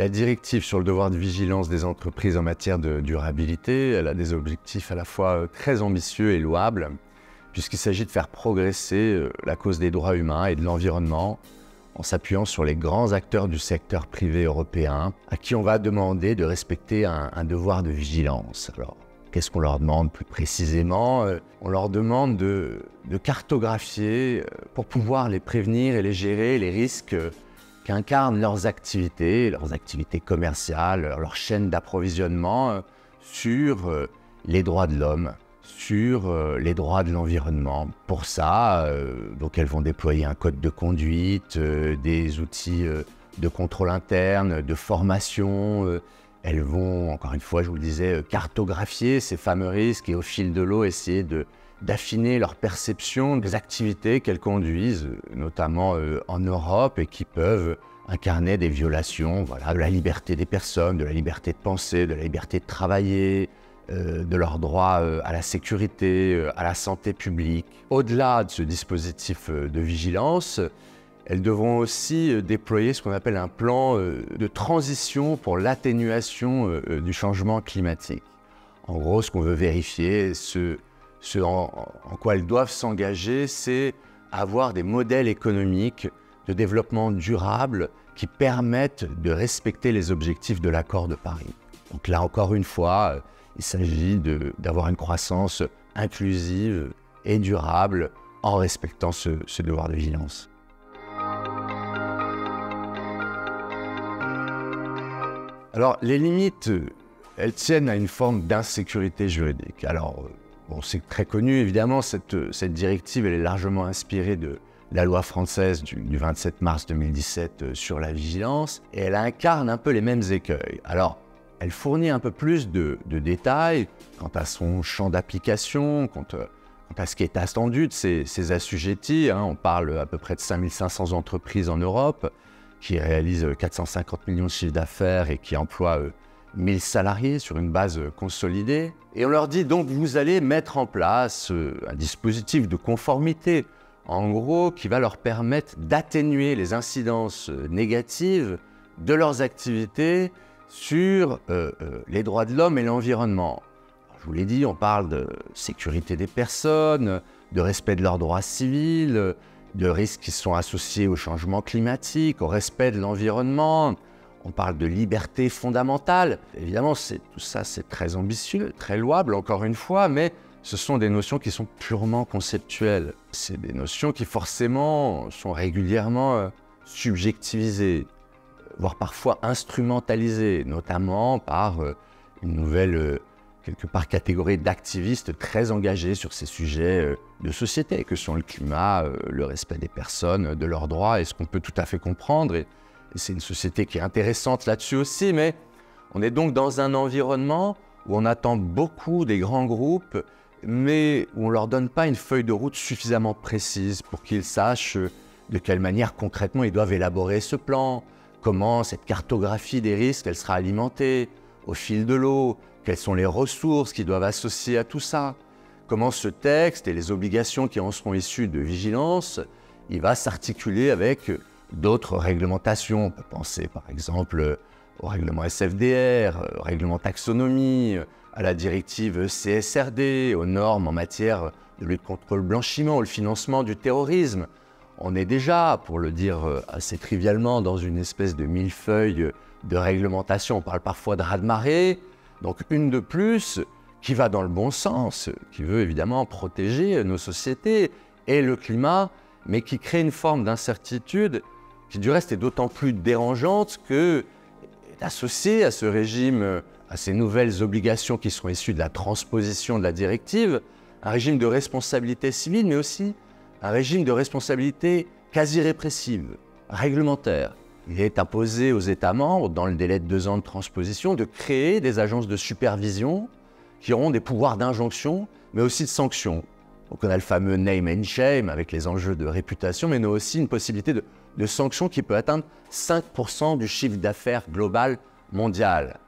La directive sur le devoir de vigilance des entreprises en matière de durabilité, elle a des objectifs à la fois très ambitieux et louables, puisqu'il s'agit de faire progresser la cause des droits humains et de l'environnement en s'appuyant sur les grands acteurs du secteur privé européen, à qui on va demander de respecter un devoir de vigilance. Alors, qu'est-ce qu'on leur demande plus précisément? On leur demande de cartographier pour pouvoir les prévenir et les gérer, les risques qu'incarnent leurs activités commerciales, leur chaîne d'approvisionnement sur les droits de l'homme, sur les droits de l'environnement. Pour ça, donc elles vont déployer un code de conduite, des outils de contrôle interne, de formation. Elles vont, encore une fois, je vous le disais, cartographier ces fameux risques et au fil de l'eau essayer d'affiner leur perception des activités qu'elles conduisent, notamment en Europe, et qui peuvent incarner des violations de la liberté des personnes, de la liberté de penser, de la liberté de travailler, de leur droit à la sécurité, à la santé publique. Au-delà de ce dispositif de vigilance, elles devront aussi déployer ce qu'on appelle un plan de transition pour l'atténuation du changement climatique. En gros, ce qu'on veut vérifier, en quoi elles doivent s'engager, c'est avoir des modèles économiques de développement durable qui permettent de respecter les objectifs de l'accord de Paris. Donc là, encore une fois, il s'agit d'avoir une croissance inclusive et durable en respectant ce devoir de vigilance. Alors, les limites, elles tiennent à une forme d'insécurité juridique. Alors, bon, c'est très connu, évidemment, cette directive, elle est largement inspirée de la loi française du 27 mars 2017 sur la vigilance, et elle incarne un peu les mêmes écueils. Alors, elle fournit un peu plus de détails quant à son champ d'application, quant à ce qui est attendu de ces assujettis. On parle à peu près de 5500 entreprises en Europe qui réalisent 450 millions de chiffres d'affaires et qui emploient 1000 salariés sur une base consolidée. Et on leur dit donc vous allez mettre en place un dispositif de conformité, en gros, qui va leur permettre d'atténuer les incidences négatives de leurs activités sur les droits de l'homme et l'environnement. Je vous l'ai dit, on parle de sécurité des personnes, de respect de leurs droits civils, de risques qui sont associés au changement climatique, au respect de l'environnement. On parle de liberté fondamentale. Évidemment, tout ça, c'est très ambitieux, très louable, encore une fois, mais ce sont des notions qui sont purement conceptuelles. C'est des notions qui, forcément, sont régulièrement subjectivisées, voire parfois instrumentalisées, notamment par une nouvelle, quelque part, catégorie d'activistes très engagés sur ces sujets de société, que sont le climat, le respect des personnes, de leurs droits, et ce qu'on peut tout à fait comprendre. Et c'est une société qui est intéressante là-dessus aussi, mais on est donc dans un environnement où on attend beaucoup des grands groupes, mais où on ne leur donne pas une feuille de route suffisamment précise pour qu'ils sachent de quelle manière concrètement ils doivent élaborer ce plan, comment cette cartographie des risques elle sera alimentée au fil de l'eau, quelles sont les ressources qu'ils doivent associer à tout ça, comment ce texte et les obligations qui en seront issues de vigilance, il va s'articuler avec d'autres réglementations. On peut penser par exemple au règlement SFDR, au règlement taxonomie, à la directive CSRD, aux normes en matière de lutte contre le blanchiment ou le financement du terrorisme. On est déjà, pour le dire assez trivialement, dans une espèce de millefeuille de réglementation. On parle parfois de raz-de-marée, donc une de plus qui va dans le bon sens, qui veut évidemment protéger nos sociétés et le climat, mais qui crée une forme d'incertitude qui du reste est d'autant plus dérangeante que est associée à ce régime, à ces nouvelles obligations qui sont issues de la transposition de la directive, un régime de responsabilité civile, mais aussi un régime de responsabilité quasi répressive, réglementaire. Il est imposé aux États membres, dans le délai de 2 ans de transposition, de créer des agences de supervision qui auront des pouvoirs d'injonction, mais aussi de sanction. Donc on a le fameux name and shame avec les enjeux de réputation, mais on a aussi une possibilité de sanction qui peut atteindre 5% du chiffre d'affaires global mondial.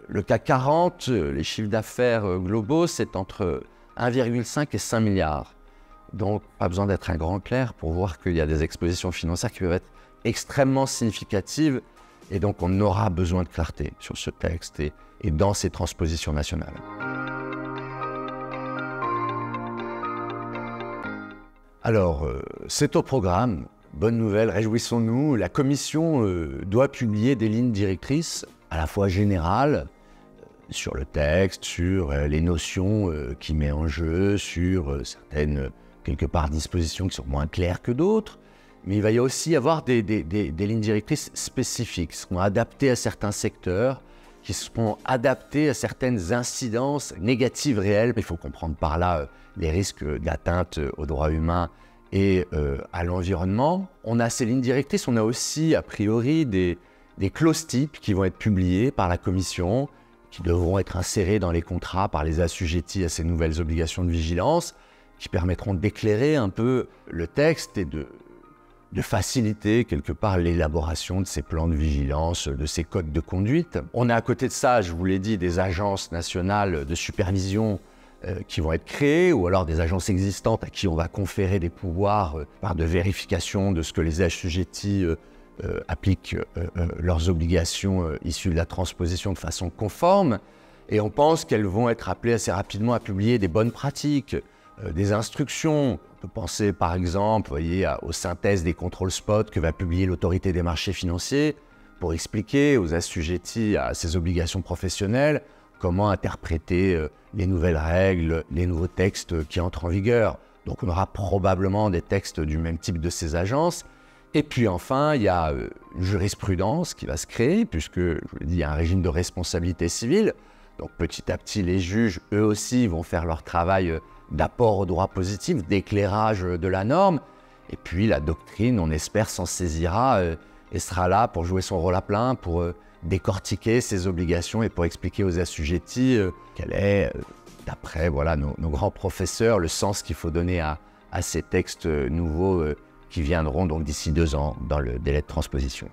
Le CAC 40, les chiffres d'affaires globaux, c'est entre 1,5 et 5 milliards. Donc, pas besoin d'être un grand clerc pour voir qu'il y a des expositions financières qui peuvent être extrêmement significatives Et donc, on aura besoin de clarté sur ce texte et dans ces transpositions nationales. Alors, c'est au programme. Bonne nouvelle, réjouissons-nous. La Commission doit publier des lignes directrices à la fois générales sur le texte, sur les notions qu'il met en jeu, sur certaines, quelque part, dispositions qui sont moins claires que d'autres. Mais il va y aussi avoir des lignes directrices spécifiques qui seront adaptées à certains secteurs, qui seront adaptées à certaines incidences négatives réelles. Il faut comprendre par là les risques d'atteinte aux droits humains et à l'environnement. On a ces lignes directrices, on a aussi a priori des clauses types qui vont être publiées par la Commission, qui devront être insérées dans les contrats par les assujettis à ces nouvelles obligations de vigilance, qui permettront d'éclairer un peu le texte et de faciliter quelque part l'élaboration de ces plans de vigilance, de ces codes de conduite. On a à côté de ça, je vous l'ai dit, des agences nationales de supervision qui vont être créées, ou alors des agences existantes à qui on va conférer des pouvoirs par de vérification de ce que les assujettis appliquent leurs obligations issues de la transposition de façon conforme. Et on pense qu'elles vont être appelées assez rapidement à publier des bonnes pratiques, des instructions. On peut penser par exemple, aux synthèses des contrôles spot que va publier l'autorité des marchés financiers pour expliquer aux assujettis à ces obligations professionnelles comment interpréter les nouvelles règles, les nouveaux textes qui entrent en vigueur. Donc on aura probablement des textes du même type de ces agences. Et puis enfin, il y a une jurisprudence qui va se créer, puisque, je vous l'ai dit, il y a un régime de responsabilité civile. Donc petit à petit, les juges, eux aussi, vont faire leur travail d'apport au droit positif, d'éclairage de la norme. Et puis la doctrine, on espère, s'en saisira et sera là pour jouer son rôle à plein, pour décortiquer ses obligations et pour expliquer aux assujettis quel est, d'après nos grands professeurs, le sens qu'il faut donner à ces textes nouveaux qui viendront donc d'ici 2 ans dans le délai de transposition.